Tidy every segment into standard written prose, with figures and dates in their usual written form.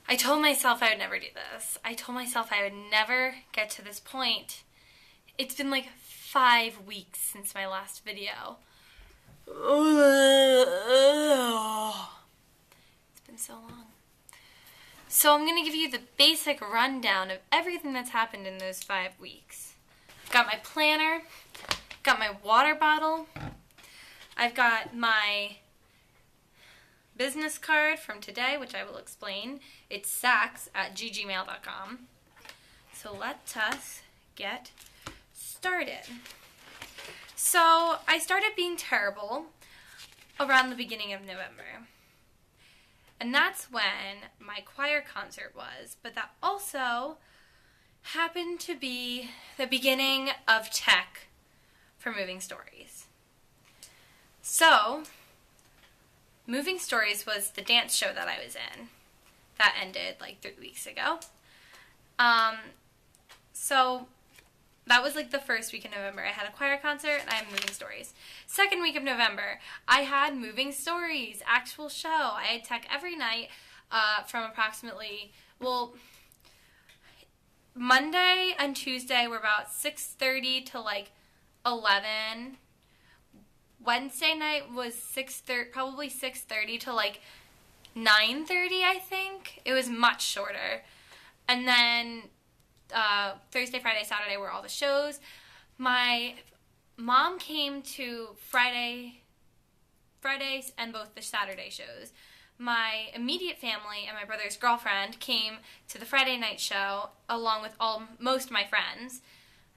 I told myself I would never do this. I told myself I would never get to this point. It's been like 5 weeks since my last video. It's been so long. So I'm going to give you the basic rundown of everything that's happened in those 5 weeks. Got my planner, got my water bottle, I've got my business card from today, which I will explain. It's sacks@ggmail.com. So let us get started. So I started being terrible around the beginning of November. And that's when my choir concert was. But that also happened to be the beginning of tech for Moving Stories. So, Moving Stories was the dance show that I was in. That ended like 3 weeks ago. So that was like the first week in November. I had a choir concert and I had Moving Stories. Second week of November, I had Moving Stories, actual show. I had tech every night from approximately, Monday and Tuesday were about 6:30 to like 11. Wednesday night was probably 6:30 to like 9:30, I think. It was much shorter. And then Thursday, Friday, Saturday were all the shows. My mom came to Fridays and both the Saturday shows. My immediate family and my brother's girlfriend came to the Friday night show along with most of my friends.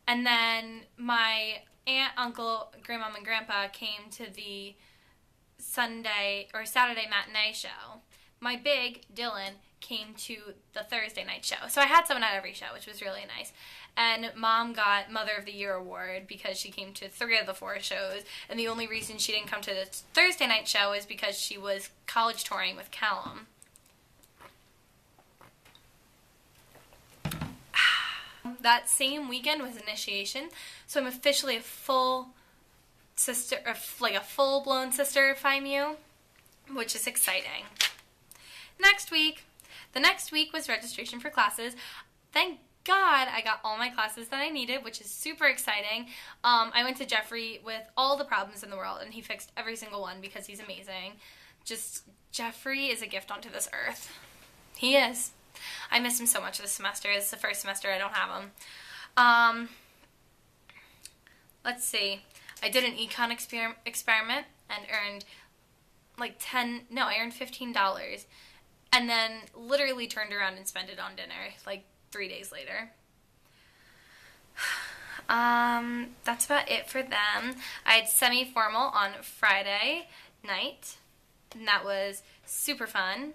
And then my aunt, uncle, grandmom, and grandpa came to the Sunday or Saturday matinee show. My big, Dylan, came to the Thursday night show. So I had someone at every show, which was really nice. And Mom got Mother of the Year award because she came to 3 of the 4 shows. And the only reason she didn't come to the Thursday night show is because she was college touring with Callum. That same weekend was initiation, so I'm officially a full sister, like a full-blown sister of Phi Mu, which is exciting. The next week was registration for classes. Thank God I got all my classes that I needed, which is super exciting. I went to Jeffrey with all the problems in the world, and he fixed every single one because he's amazing. Jeffrey is a gift onto this earth. He is. I miss him so much this semester. It's the first semester I don't have him. Let's see. I did an econ experiment and earned like I earned $15. And then literally turned around and spent it on dinner like 3 days later. That's about it for them. I had semi-formal on Friday night, and that was super fun.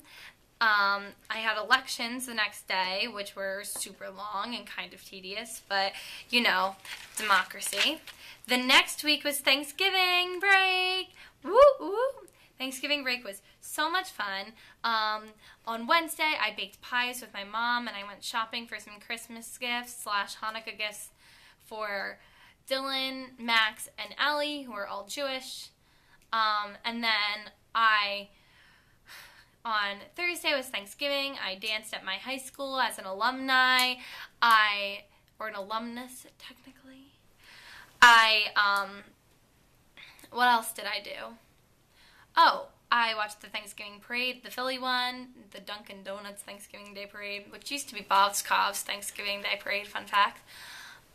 I had elections the next day, which were super long and kind of tedious, but, you know, democracy. The next week was Thanksgiving break. Woo woo! Thanksgiving break was so much fun. On Wednesday, I baked pies with my mom, and I went shopping for some Christmas gifts / Hanukkah gifts for Dylan, Max, and Ellie, who are all Jewish. And then on Thursday was Thanksgiving. I danced at my high school as an alumni. Or an alumnus, technically. What else did I do? Oh, I watched the Thanksgiving parade, the Philly one, the Dunkin' Donuts Thanksgiving Day Parade, which used to be Bob's Cobb's Thanksgiving Day Parade, fun fact.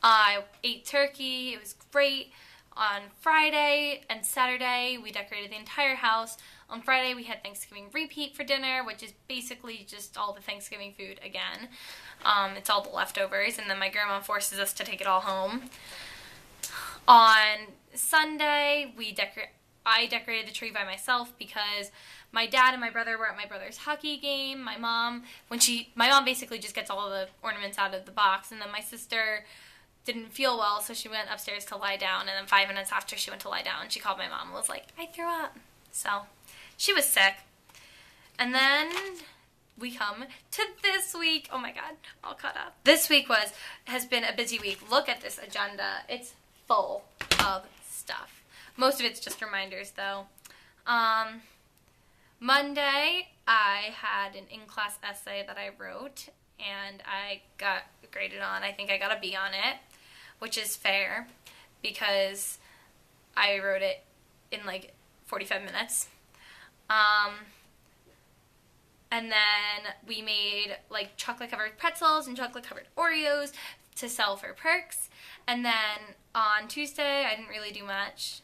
I ate turkey. It was great. On Friday and Saturday, we decorated the entire house. On Friday, we had Thanksgiving repeat for dinner, which is basically just all the Thanksgiving food again. It's all the leftovers, and then my grandma forces us to take it all home. On Sunday, I decorated the tree by myself because my dad and my brother were at my brother's hockey game. My mom basically just gets all the ornaments out of the box, and then my sister didn't feel well, so she went upstairs to lie down, and then 5 minutes after she went to lie down, she called my mom and was like, I threw up. So, she was sick. And then we come to this week. Oh my god, all caught up. This week has been a busy week. Look at this agenda. It's full of stuff. Most of it's just reminders, though. Monday, I had an in-class essay that I wrote, and I got graded on. I think I got a B on it, which is fair because I wrote it in like 45 minutes. And then we made like chocolate-covered pretzels and chocolate-covered Oreos to sell for perks. And then on Tuesday, I didn't really do much.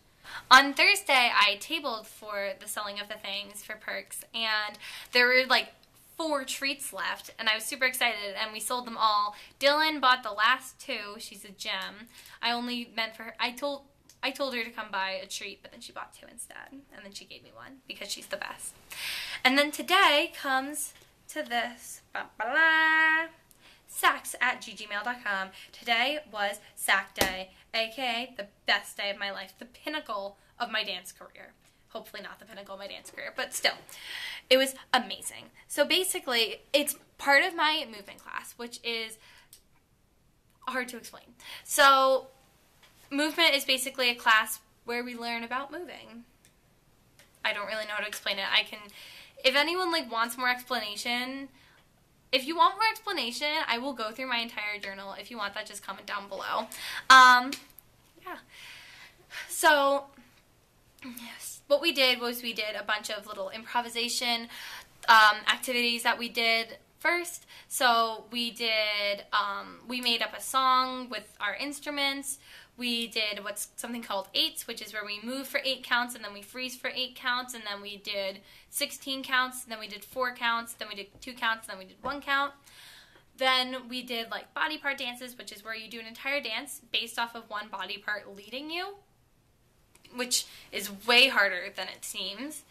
On Thursday, I tabled for the selling of the things for perks, and there were like 4 treats left, and I was super excited, and we sold them all. Dylan bought the last 2. She's a gem. I only meant for her. I told her to come buy a treat, but then she bought 2 instead, and then she gave me 1 because she's the best. And then today comes to this. Sacks@ggmail.com. Today was Sack Day, aka the best day of my life, the pinnacle of my dance career. Hopefully not the pinnacle of my dance career, but still, it was amazing. So basically, it's part of my movement class, which is hard to explain. So movement is basically a class where we learn about moving. I don't really know how to explain it. If anyone like wants more explanation, if you want more explanation, I will go through my entire journal. If you want that, just comment down below. Yeah. So, yes. What we did was we did a bunch of little improvisation activities that we did first. So we did, we made up a song with our instruments. We did something called 8s, which is where we move for 8 counts, and then we freeze for 8 counts, and then we did 16 counts, and then we did 4 counts, then we did 2 counts, and then we did 1 count. Then we did like body part dances, which is where you do an entire dance based off of one body part leading you, which is way harder than it seems.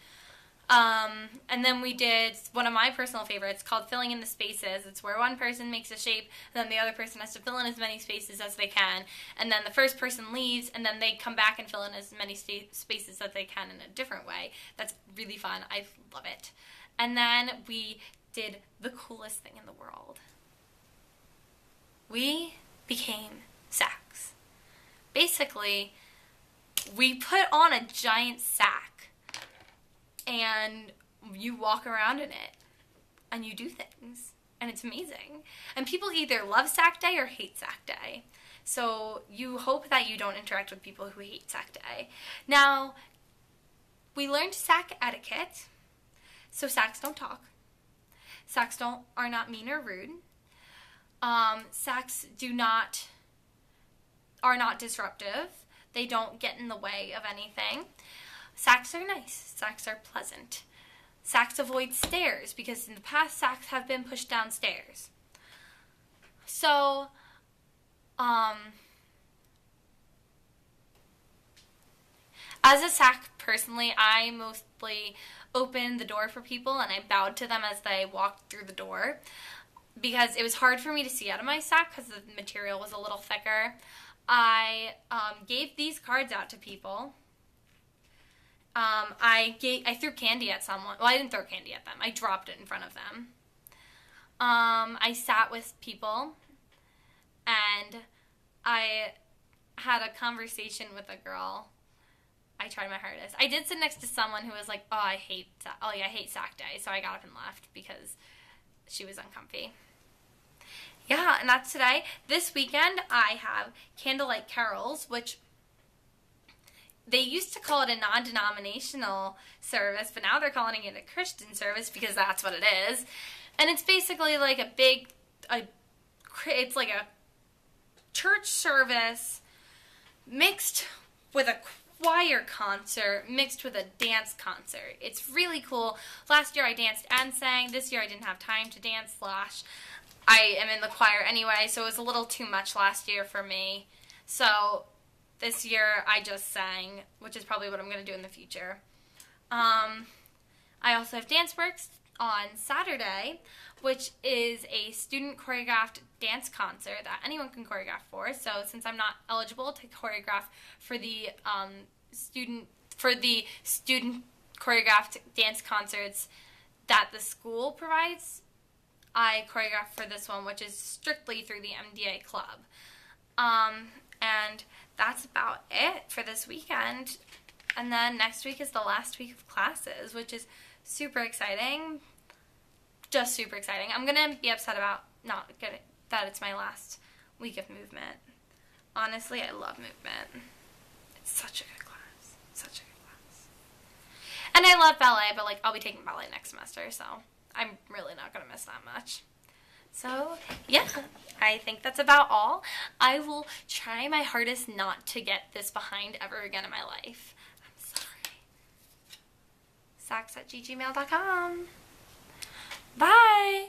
And then we did one of my personal favorites called filling in the spaces. It's where one person makes a shape, and then the other person has to fill in as many spaces as they can. And then the first person leaves, and then they come back and fill in as many spaces as they can in a different way. That's really fun. I love it. And then we did the coolest thing in the world. We became sacks. Basically, we put on a giant sack, and you walk around in it, and you do things, and it's amazing. And people either love Sack Day or hate Sack Day. So you hope that you don't interact with people who hate Sack Day. Now, we learned sack etiquette, so sacks don't talk. Sacks are not mean or rude. Sacks are not disruptive. They don't get in the way of anything. Sacks are nice. Sacks are pleasant. Sacks avoid stairs because in the past sacks have been pushed downstairs. So, as a sack personally, I mostly opened the door for people and I bowed to them as they walked through the door because it was hard for me to see out of my sack because the material was a little thicker. I gave these cards out to people. I threw candy at someone. Well, I didn't throw candy at them. I dropped it in front of them. I sat with people, and I had a conversation with a girl. I tried my hardest. I did sit next to someone who was like, I hate Sack Day, so I got up and left because she was uncomfy. Yeah, and that's today. This weekend, I have Candlelight Carols, which they used to call it a non-denominational service, but now they're calling it a Christian service because that's what it is. And it's basically like it's like a church service mixed with a choir concert, mixed with a dance concert. It's really cool. Last year I danced and sang. This year I didn't have time to dance / I am in the choir anyway, so it was a little too much last year for me. So this year I just sang, which is probably what I'm going to do in the future. I also have DanceWorks on Saturday, which is a student choreographed dance concert that anyone can choreograph for. So since I'm not eligible to choreograph for the student choreographed dance concerts that the school provides, I choreographed for this one, which is strictly through the MDA club. And that's about it for this weekend. And then next week is the last week of classes, which is super exciting. just super exciting. I'm going to be upset about not getting that it's my last week of movement. Honestly, I love movement. It's such a good class. Such a good class. And I love ballet, but like I'll be taking ballet next semester, so I'm really not going to miss that much. So, yeah, I think that's about all. I will try my hardest not to get this behind ever again in my life. I'm sorry. Socks@ggmail.com. Bye.